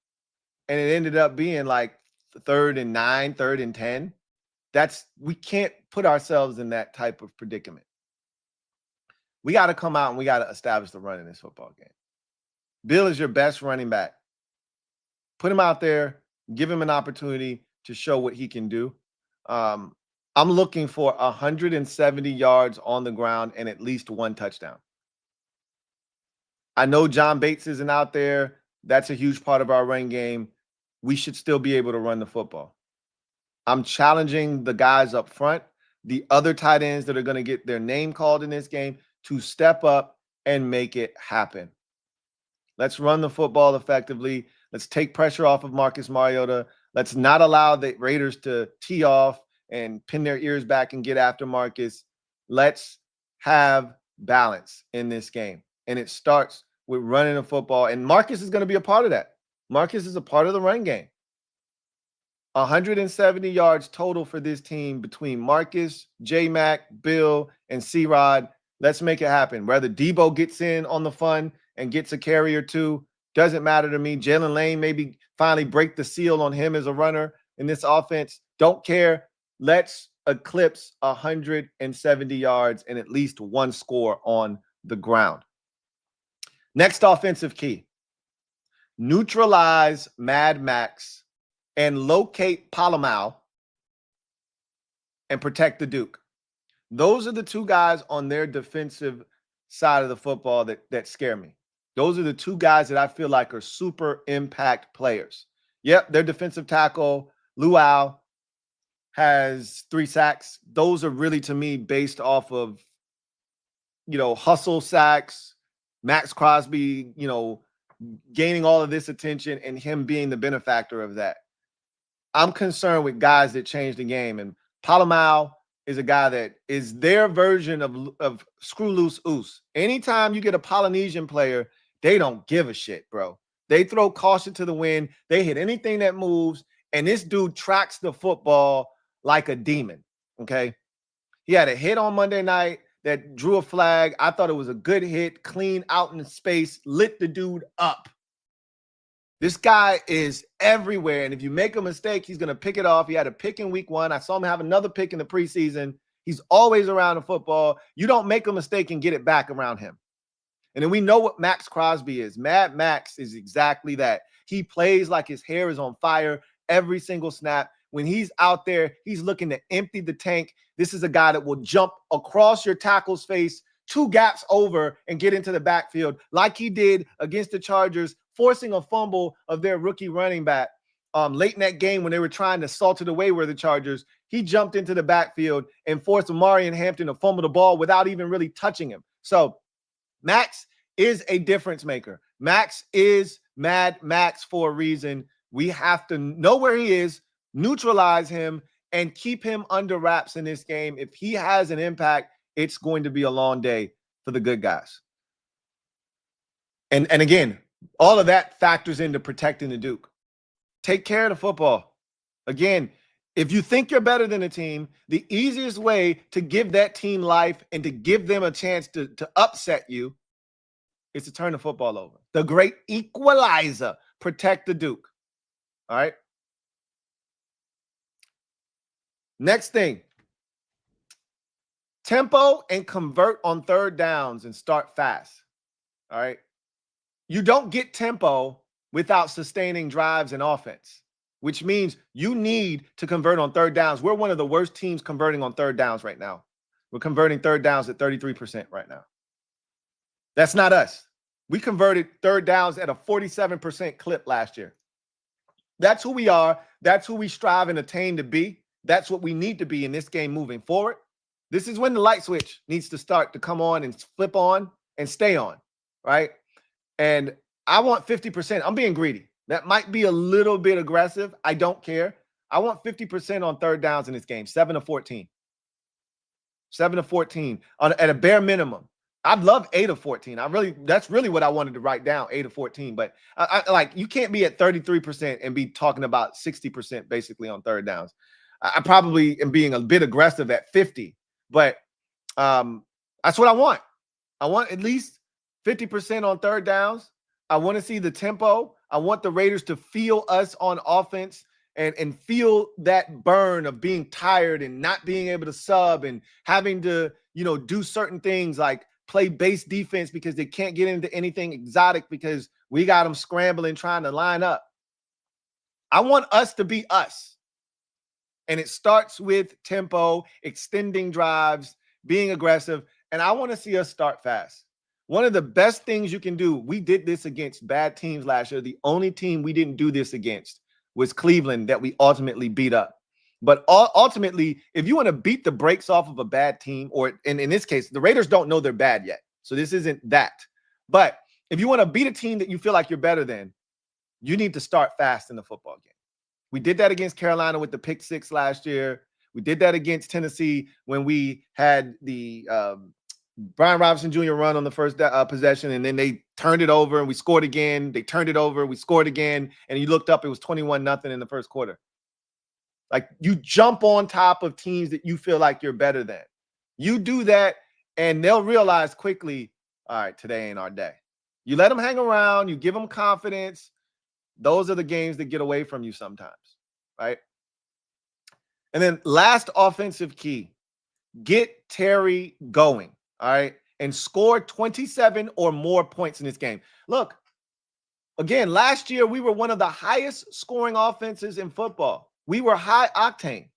and it ended up being like 3rd and 9, 3rd and 10. We can't put ourselves in that type of predicament. We got to come out and we got to establish the run in this football game. Bill is your best running back. Put him out there, give him an opportunity to show what he can do. I'm looking for 170 yards on the ground and at least 1 touchdown. I know John Bates isn't out there. That's a huge part of our run game. We should still be able to run the football. I'm challenging the guys up front, the other tight ends that are going to get their name called in this game, to step up and make it happen. Let's run the football effectively. Let's take pressure off of Marcus Mariota. Let's not allow the Raiders to tee off and pin their ears back and get after Marcus. Let's have balance in this game. And it starts with running the football. And Marcus is going to be a part of that. Marcus is a part of the run game. 170 yards total for this team between Marcus, J-Mac, Bill, and C-Rod. Let's make it happen. Whether Debo gets in on the fun and gets a carry or 2, doesn't matter to me. Jalen Lane maybe finally break the seal on him as a runner in this offense. Don't care. Let's eclipse 170 yards and at least 1 score on the ground. Next offensive key. Neutralize Mad Max and locate Palomau and protect the Duke. Those are the 2 guys on their defensive side of the football that scare me. Those are the 2 guys that I feel like are super impact players. Yep, their defensive tackle, Louie, has 3 sacks. Those are really, to me, based off of, hustle sacks, Max Crosby, gaining all of this attention and him being the benefactor of that. I'm concerned with guys that change the game. And Palomau is a guy that is their version of screw loose oos. Anytime you get a Polynesian player, they don't give a shit, bro. They throw caution to the wind. They hit anything that moves. And this dude tracks the football like a demon, okay? He had a hit on Monday night that drew a flag. I thought it was a good hit, clean out in space, lit the dude up. This guy is everywhere, and if you make a mistake, he's going to pick it off. He had a pick in week 1. I saw him have another pick in the preseason. He's always around the football. You don't make a mistake and get it back around him. And then we know what Max Crosby is. Mad Max is exactly that. He plays like his hair is on fire every single snap. When he's out there, he's looking to empty the tank. This is a guy that will jump across your tackle's face, 2 gaps over, and get into the backfield like he did against the Chargers, forcing a fumble of their rookie running back late in that game when they were trying to salt it away where the Chargers, he jumped into the backfield and forced Amari and Hampton to fumble the ball without even really touching him. So Max is a difference maker. Max is Mad Max for a reason. We have to know where he is, neutralize him, and keep him under wraps in this game. If he has an impact, it's going to be a long day for the good guys. And again, all of that factors into protecting the Duke. Take care of the football. Again, if you think you're better than a team, the easiest way to give that team life and to give them a chance to upset you is to turn the football over. The great equalizer, protect the Duke. All right? Next thing, tempo and convert on third downs and start fast. All right? You don't get tempo without sustaining drives and offense, which means you need to convert on third downs. We're one of the worst teams converting on third downs right now. We're converting third downs at 33% right now. That's not us. We converted third downs at a 47% clip last year. That's who we are. That's who we strive and attain to be. That's what we need to be in this game moving forward. This is when the light switch needs to start to come on and flip on and stay on, right? And I want 50%. I'm being greedy. That might be a little bit aggressive. I don't care. I want 50% on third downs in this game, 7 of 14. 7 of 14 at a bare minimum. I'd love 8 of 14. That's really what I wanted to write down, 8 of 14. But I like, you can't be at 33% and be talking about 60% basically on third downs. I probably am being a bit aggressive at 50, but that's what I want. I want at least 50% on third downs. I want to see the tempo. I want the Raiders to feel us on offense and feel that burn of being tired and not being able to sub and having to, do certain things like play base defense because they can't get into anything exotic because we got them scrambling, trying to line up. I want us to be us. And it starts with tempo, extending drives, being aggressive. And I want to see us start fast. One of the best things you can do, we did this against bad teams last year. The only team we didn't do this against was Cleveland that we ultimately beat up. But ultimately, if you want to beat the brakes off of a bad team, or in this case, the Raiders don't know they're bad yet. So this isn't that. But if you want to beat a team that you feel like you're better than, you need to start fast in the football game. We did that against Carolina with the pick 6 last year. We did that against Tennessee when we had the Brian Robinson Jr. run on the first possession, and then they turned it over and we scored again. They turned it over, we scored again, and you looked up, it was 21-0 in the first quarter. Like, you jump on top of teams that you feel like you're better than. You do that, and they'll realize quickly, all right, today ain't our day. You let them hang around, you give them confidence. Those are the games that get away from you sometimes, right? And then last offensive key, get Terry going, all right? And score 27 or more points in this game. Look, again, last year we were one of the highest scoring offenses in football. We were high octane.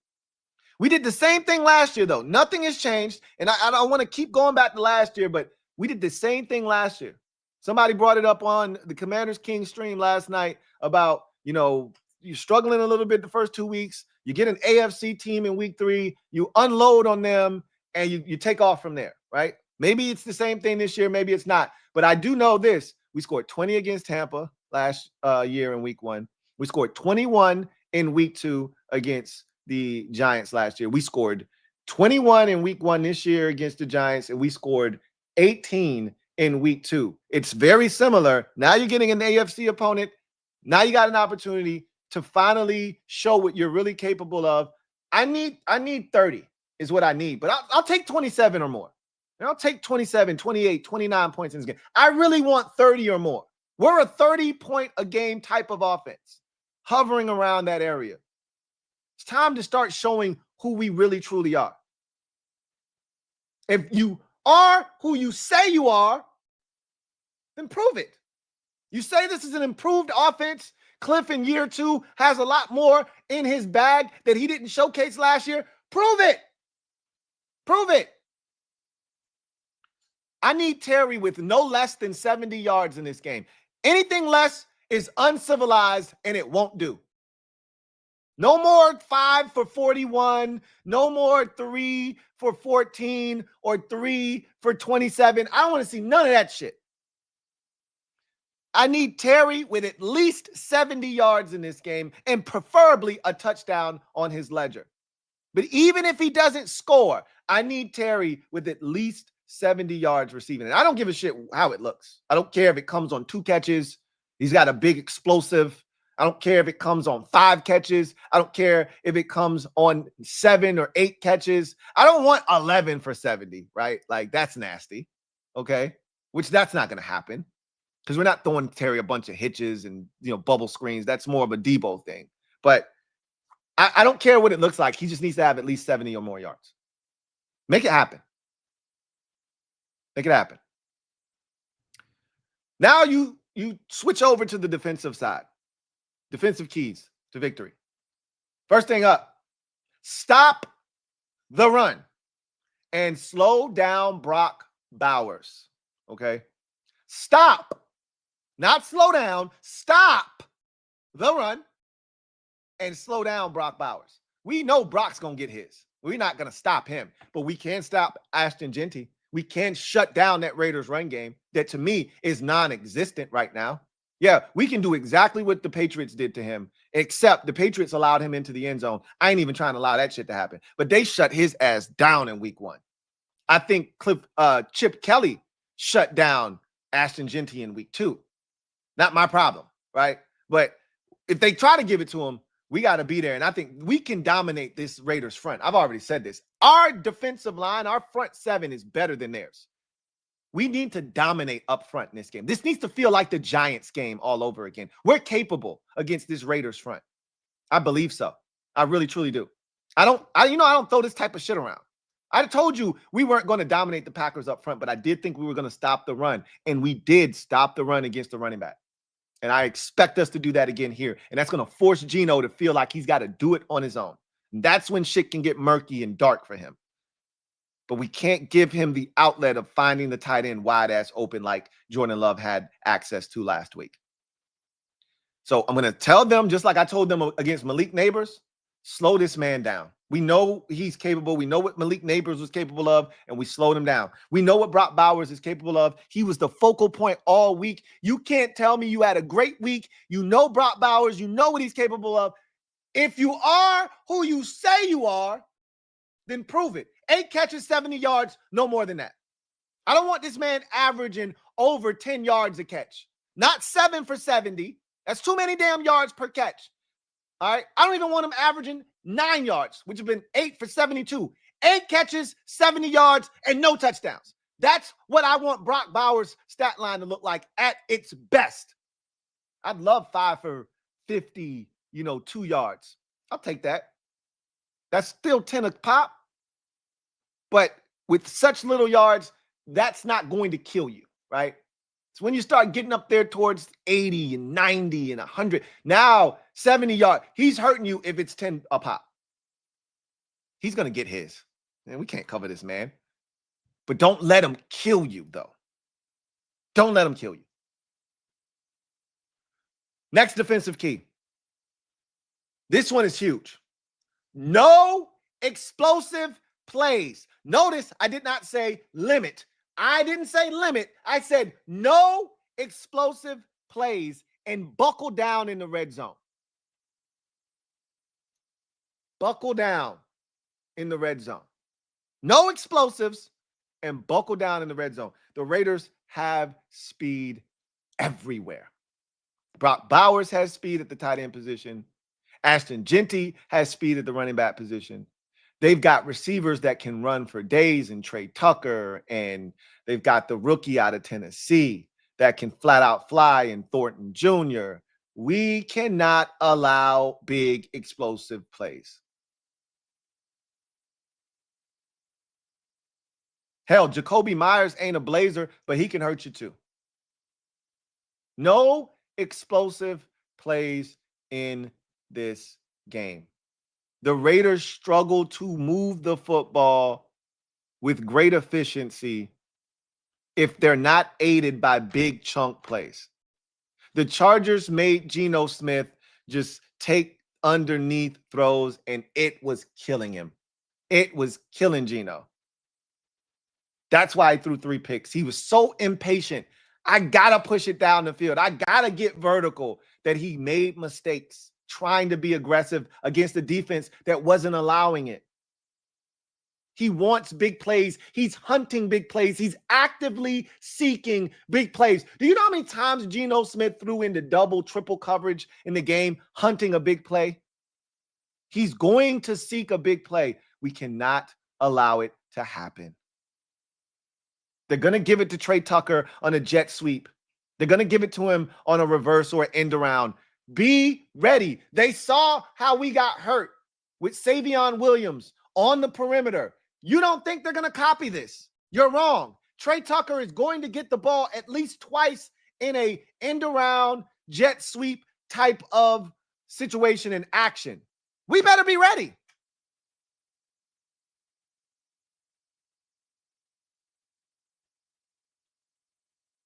We did the same thing last year, though. Nothing has changed. And I don't want to keep going back to last year, but we did the same thing last year. Somebody brought it up on the Commanders King stream last night about, you're struggling a little bit the first 2 weeks. You get an AFC team in week 3, you unload on them, and you take off from there, right? Maybe it's the same thing this year. Maybe it's not. But I do know this. We scored 20 against Tampa last year in week 1. We scored 21 in week 2 against the Giants last year. We scored 21 in week 1 this year against the Giants, and we scored 18 in week 2. It's very similar. Now you're getting an AFC opponent. Now you got an opportunity to finally show what you're really capable of. I need 30 is what I need, but I'll take 27 or more. And I'll take 27, 28, 29 points in this game. I really want 30 or more. We're a 30-point-a-game type of offense, hovering around that area. It's time to start showing who we really truly are. If you are who you say you are, then prove it. You say this is an improved offense. Cliff in year 2 has a lot more in his bag that he didn't showcase last year. Prove it. Prove it. I need Terry with no less than 70 yards in this game. Anything less is uncivilized, and it won't do. No more 5 for 41. No more 3 for 14 or 3 for 27. I don't want to see none of that shit. I need Terry with at least 70 yards in this game and preferably a touchdown on his ledger. But even if he doesn't score, I need Terry with at least 70 yards receiving. And I don't give a shit how it looks. I don't care if it comes on 2 catches. He's got a big explosive. I don't care if it comes on 5 catches. I don't care if it comes on 7 or 8 catches. I don't want 11 for 70, right? Like, that's nasty, okay? Which that's not going to happen because we're not throwing Terry a bunch of hitches and, bubble screens. That's more of a Debo thing. But I don't care what it looks like. He just needs to have at least 70 or more yards. Make it happen. Make it happen. Now you switch over to the defensive side. Defensive keys to victory. First thing up, stop the run and slow down Brock Bowers. Okay? Stop. Not slow down. Stop the run and slow down Brock Bowers. We know Brock's going to get his. We're not going to stop him, but we can stop Ashton Jeanty. We can shut down that Raiders run game that, to me, is non-existent right now. Yeah, we can do exactly what the Patriots did to him, except the Patriots allowed him into the end zone. I ain't even trying to allow that shit to happen, but they shut his ass down in week 1. I think Chip Kelly shut down Ashton Jeanty in week 2. Not my problem, right? But if they try to give it to him, we got to be there. And I think we can dominate this Raiders front. I've already said this. Our defensive line, our front 7 is better than theirs. We need to dominate up front in this game. This needs to feel like the Giants game all over again. We're capable against this Raiders front. I believe so. I really, truly do. I don't throw this type of shit around. I told you we weren't going to dominate the Packers up front, but I did think we were going to stop the run. And we did stop the run against the running back. And I expect us to do that again here. And that's going to force Geno to feel like he's got to do it on his own. And that's when shit can get murky and dark for him. But we can't give him the outlet of finding the tight end wide ass open like Jordan Love had access to last week. So I'm going to tell them, just like I told them against Malik Neighbors, slow this man down. We know he's capable. We know what Malik Neighbors was capable of, and we slowed him down. We know what Brock Bowers is capable of. He was the focal point all week. You can't tell me you had a great week. You know Brock Bowers. You know what he's capable of. If you are who you say you are, then prove it. 8 catches, 70 yards, no more than that. I don't want this man averaging over 10 yards a catch. Not 7 for 70. That's too many damn yards per catch. All right? I don't even want him averaging 9 yards, which have been 8 for 72. 8 catches, 70 yards, and no touchdowns. That's what I want Brock Bowers' stat line to look like at its best. I'd love 5 for 50, 2 yards. I'll take that. That's still 10 a pop. But with such little yards, that's not going to kill you, right? It's when you start getting up there towards 80 and 90 and 100. Now, 70 yards. He's hurting you if it's 10 a pop. He's going to get his. Man, we can't cover this, man. But don't let him kill you, though. Don't let him kill you. Next defensive key. This one is huge. No explosive plays. Notice I did not say limit. I didn't say limit. I said no explosive plays and buckle down in the red zone. Buckle down in the red zone. No explosives and buckle down in the red zone. The Raiders have speed everywhere. Brock Bowers has speed at the tight end position. Ashton Jeanty has speed at the running back position. They've got receivers that can run for days and Trey Tucker, and they've got the rookie out of Tennessee that can flat out fly in Thornton Jr. We cannot allow big explosive plays. Hell, Jacoby Myers ain't a blazer, but he can hurt you too. No explosive plays in this game. The Raiders struggle to move the football with great efficiency if they're not aided by big chunk plays. The Chargers made Geno Smith just take underneath throws, and it was killing him. It was killing Geno. That's why I threw 3 picks. He was so impatient. I got to push it down the field. I got to get vertical, that he made mistakes trying to be aggressive against a defense that wasn't allowing it. He wants big plays. He's hunting big plays. He's actively seeking big plays. Do you know how many times Geno Smith threw into double, triple coverage in the game, hunting a big play? He's going to seek a big play. We cannot allow it to happen. They're going to give it to Trey Tucker on a jet sweep. They're going to give it to him on a reverse or an end around. Be ready. They saw how we got hurt with Savion Williams on the perimeter. You don't think they're going to copy this? You're wrong. Trey Tucker is going to get the ball at least twice in a end around, jet sweep type of situation and action. We better be ready.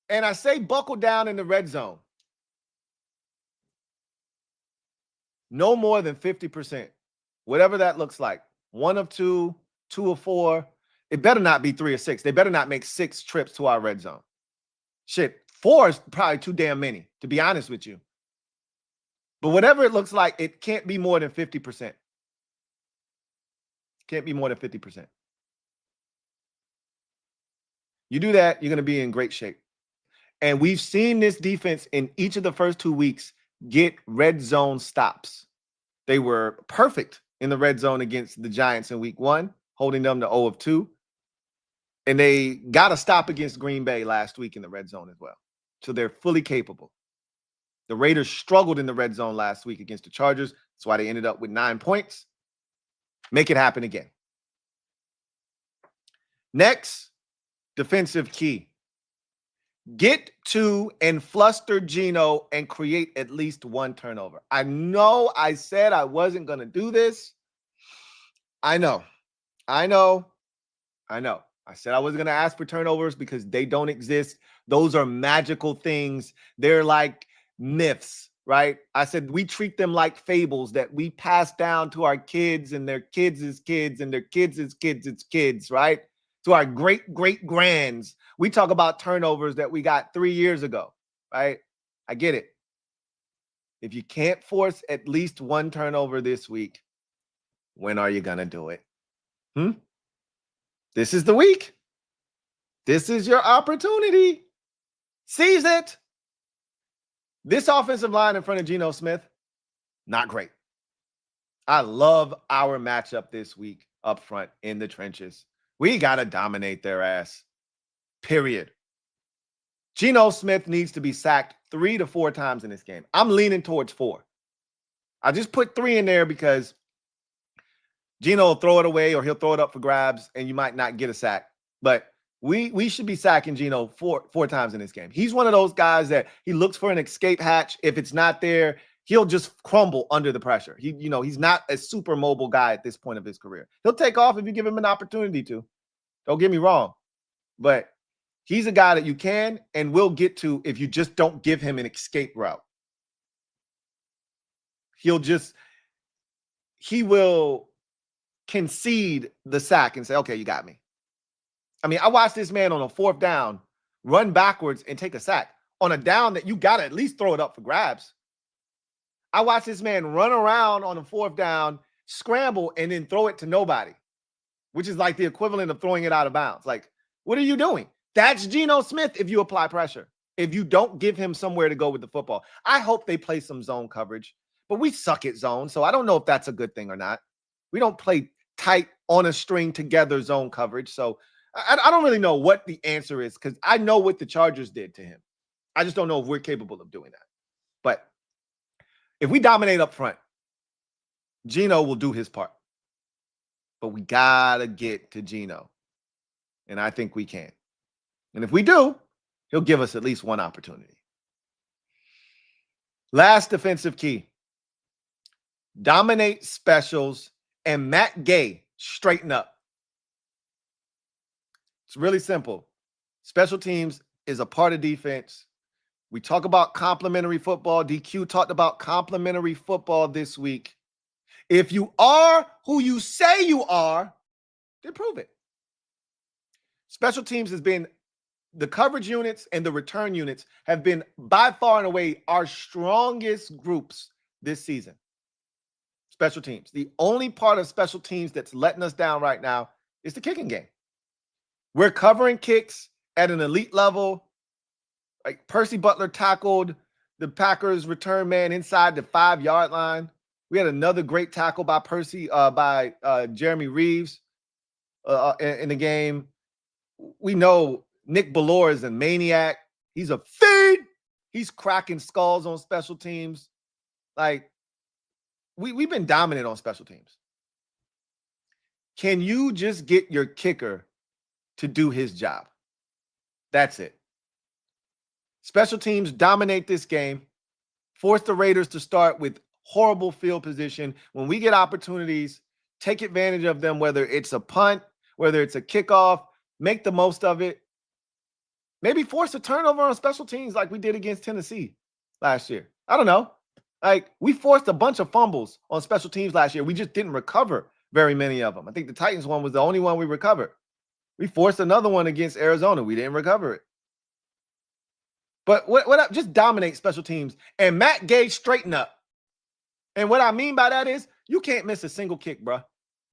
And I say buckle down in the red zone. No more than 50%. Whatever that looks like. 1 of 2, 2 of 4. It better not be 3 or 6. They better not make 6 trips to our red zone. Shit, 4 is probably too damn many, to be honest with you. But whatever it looks like, it can't be more than 50%. Can't be more than 50%. You do that, you're going to be in great shape. And we've seen this defense in each of the first 2 weeks get red zone stops. They were perfect in the red zone against the Giants in week 1, holding them to 0 of 2. And they got a stop against Green Bay last week in the red zone as well. So they're fully capable. The Raiders struggled in the red zone last week against the Chargers. That's why they ended up with 9 points. Make it happen again. Next, defensive key. Get to and fluster Geno and create at least 1 turnover. I know I said I wasn't going to do this. I know. I said I wasn't going to ask for turnovers because they don't exist. Those are magical things. They're like myths, right? I said we treat them like fables that we pass down to our kids and their kids' kids and their kids' kids, right? To our great-great-grands. We talk about turnovers that we got 3 years ago, right? I get it. If you can't force at least 1 turnover this week, when are you going to do it? This is the week. This is your opportunity. Seize it. This offensive line in front of Geno Smith, not great. I love our matchup this week up front in the trenches. We got to dominate their ass. Period. Geno Smith needs to be sacked 3 to 4 times in this game. I'm leaning towards 4. I just put 3 in there because Geno will throw it away or he'll throw it up for grabs and you might not get a sack. But we should be sacking Geno 4 times in this game. He's one of those guys that he looks for an escape hatch. If it's not there, he'll just crumble under the pressure. He's not a super mobile guy at this point of his career. He'll take off if you give him an opportunity to. Don't get me wrong. But he's a guy that you can and will get to if you just don't give him an escape route. He will concede the sack and say, okay, you got me. I mean, I watched this man on a 4th down run backwards and take a sack on a down that you got to at least throw it up for grabs. I watched this man run around on a 4th down, scramble, and then throw it to nobody, which is like the equivalent of throwing it out of bounds. Like, what are you doing? That's Geno Smith if you apply pressure, if you don't give him somewhere to go with the football. I hope they play some zone coverage, but we suck at zone, so I don't know if that's a good thing or not. We don't play tight on a string together zone coverage, so I don't really know what the answer is because I know what the Chargers did to him. I just don't know if we're capable of doing that. But if we dominate up front, Geno will do his part. But we got to get to Geno. And I think we can. And if we do, he'll give us at least 1 opportunity. Last defensive key. Dominate specials and Matt Gay straighten up. It's really simple. Special teams is a part of defense. We talk about complementary football. DQ talked about complementary football this week. If you are who you say you are, then prove it. Special teams has been, the coverage units and the return units have been by far and away our strongest groups this season. Special teams. The only part of special teams that's letting us down right now is the kicking game. We're covering kicks at an elite level. Like Percy Butler tackled the Packers return man inside the 5-yard line. We had another great tackle by Jeremy Reeves in the game. We know Nick Ballore is a maniac. He's a fiend. He's cracking skulls on special teams. Like, we've been dominant on special teams. Can you just get your kicker to do his job? That's it. Special teams dominate this game. Force the Raiders to start with horrible field position. When we get opportunities, take advantage of them, whether it's a punt, whether it's a kickoff, make the most of it. Maybe force a turnover on special teams like we did against Tennessee last year. I don't know. Like, we forced a bunch of fumbles on special teams last year. We just didn't recover very many of them. I think the Titans one was the only one we recovered. We forced another one against Arizona. We didn't recover it. But what just dominate special teams. And Matt Gay, straighten up. And what I mean by that is you can't miss a single kick, bro.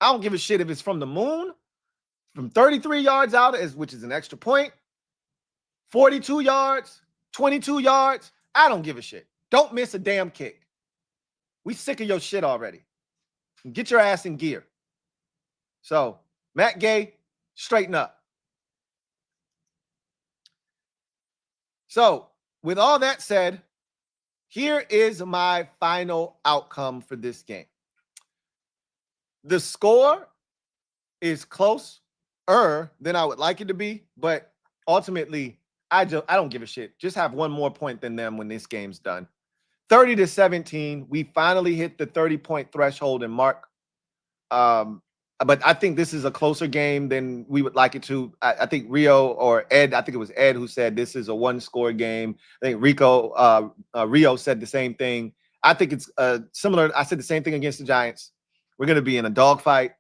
I don't give a shit if it's from the moon, from 33 yards out, which is an extra point, 42 yards, 22 yards. I don't give a shit. Don't miss a damn kick. We sick of your shit already. Get your ass in gear. So, Matt Gay, straighten up. So, with all that said, here is my final outcome for this game. The score is closer than I would like it to be, but ultimately, I don't give a shit. Just have one more point than them when this game's done. 30-17. We finally hit the 30-point threshold and mark. But I think this is a closer game than we would like it to. I think Rio or Ed, I think it was Ed who said this is a one-score game. I think Rio said the same thing. I think it's similar. I said the same thing against the Giants. We're going to be in a dogfight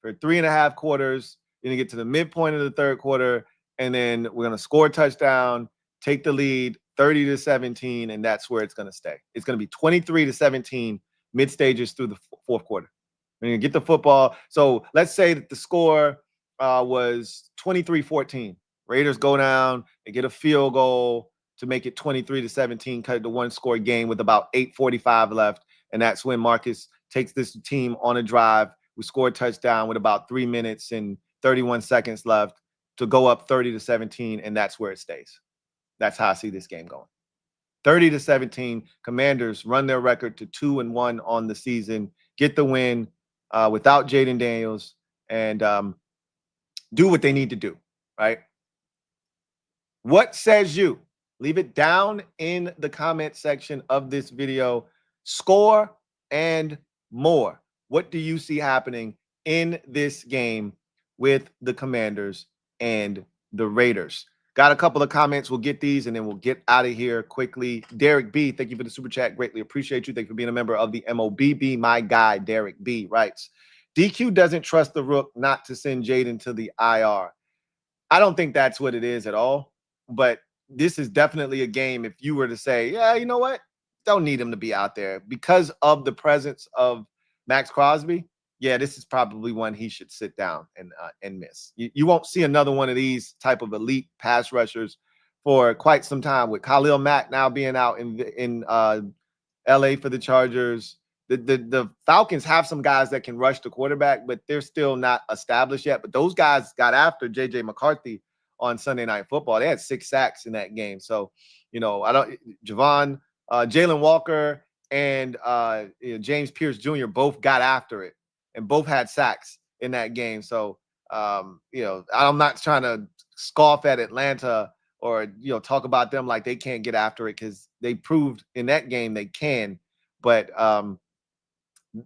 for 3.5 quarters. You're going to get to the midpoint of the third quarter, and then we're going to score a touchdown, take the lead, 30-17, and that's where it's going to stay. It's going to be 23-17 mid-stages through the fourth quarter. We're going to get the football. So let's say that the score was 23-14. Raiders go down, they get a field goal to make it 23-17, cut it to one-score game with about 8:45 left, and that's when Marcus takes this team on a drive. We score a touchdown with about 3 minutes and 31 seconds left to go up 30-17, and that's where it stays. That's how I see this game going. 30-17, Commanders run their record to 2-1 on the season, get the win without Jayden Daniels, and do what they need to do, right? What says you? Leave it down in the comment section of this video. Score and more. What do you see happening in this game with the Commanders and the Raiders? Got a couple of comments. We'll get these, and then we'll get out of here quickly. Derek B, thank you for the super chat. Greatly appreciate you. Thank you for being a member of the MOBB. My guy, Derek B, writes, DQ doesn't trust the Rook not to send Jayden to the IR. I don't think that's what it is at all. But this is definitely a game if you were to say, yeah, you know what? Don't need him to be out there. Because of the presence of Max Crosby, yeah, this is probably one he should sit down and miss. You won't see another one of these type of elite pass rushers for quite some time, with Khalil Mack now being out in LA for the Chargers. The Falcons have some guys that can rush the quarterback, but they're still not established yet. But those guys got after J.J. McCarthy on Sunday Night Football. They had 6 sacks in that game. So, you know, Jalen Walker and James Pierce Jr. both got after it and both had sacks in that game. So, you know, I'm not trying to scoff at Atlanta or, you know, talk about them like they can't get after it, because they proved in that game they can. But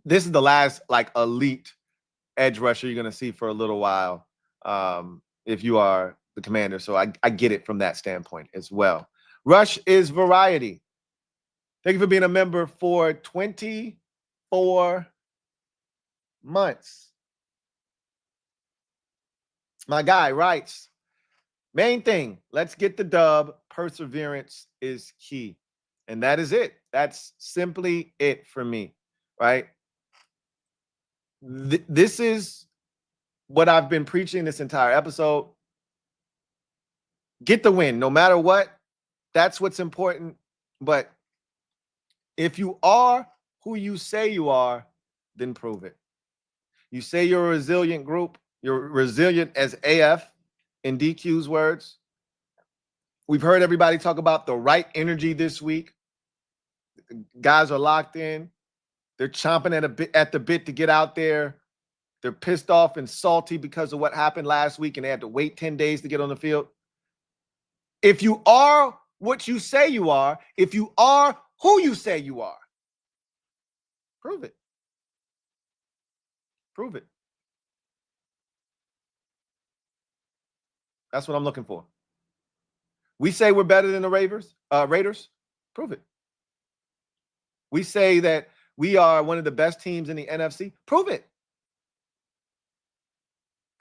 this is the last, like, elite edge rusher you're going to see for a little while if you are the Commander. So I get it from that standpoint as well. Rush is variety. Thank you for being a member for 24 months. My guy writes, main thing, let's get the dub. Perseverance is key. And that is it. That's simply it for me, right? This is what I've been preaching this entire episode. Get the win, no matter what. That's what's important. But if you are who you say you are, then prove it. You say you're a resilient group. You're resilient as AF, in DQ's words. We've heard everybody talk about the right energy this week. Guys are locked in. They're chomping at the bit to get out there. They're pissed off and salty because of what happened last week, and they had to wait 10 days to get on the field. If you are what you say you are, if you are who you say you are, prove it. Prove it. That's what I'm looking for. We say we're better than the Raiders. Prove it. We say that we are one of the best teams in the NFC. Prove it.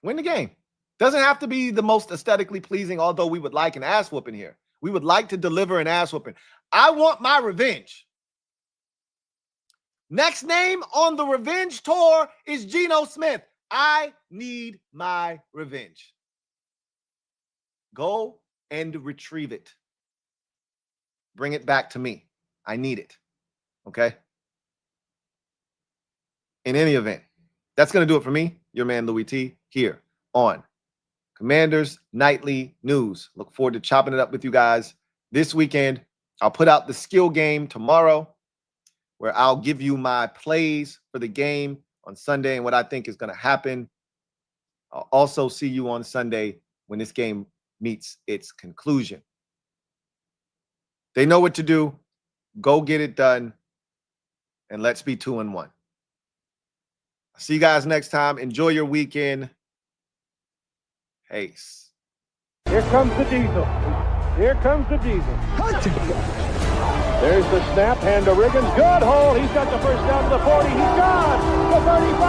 Win the game. Doesn't have to be the most aesthetically pleasing, although we would like an ass whooping here. We would like to deliver an ass whooping. I want my revenge. Next name on the revenge tour is Geno Smith. I need my revenge. Go and retrieve it. Bring it back to me. I need it. Okay? In any event, that's going to do it for me, your man Louie T, here on Commanders Nightly News. Look forward to chopping it up with you guys this weekend. I'll put out the skill game tomorrow, where I'll give you my plays for the game on Sunday and what I think is going to happen. I'll also see you on Sunday when this game meets its conclusion. They know what to do. Go get it done. And let's be 2-1. See you guys next time. Enjoy your weekend. Peace. Here comes the diesel. Here comes the diesel. There's the snap. Hand to Riggins. Good hold. He's got the first down to the 40. He's gone. The 35.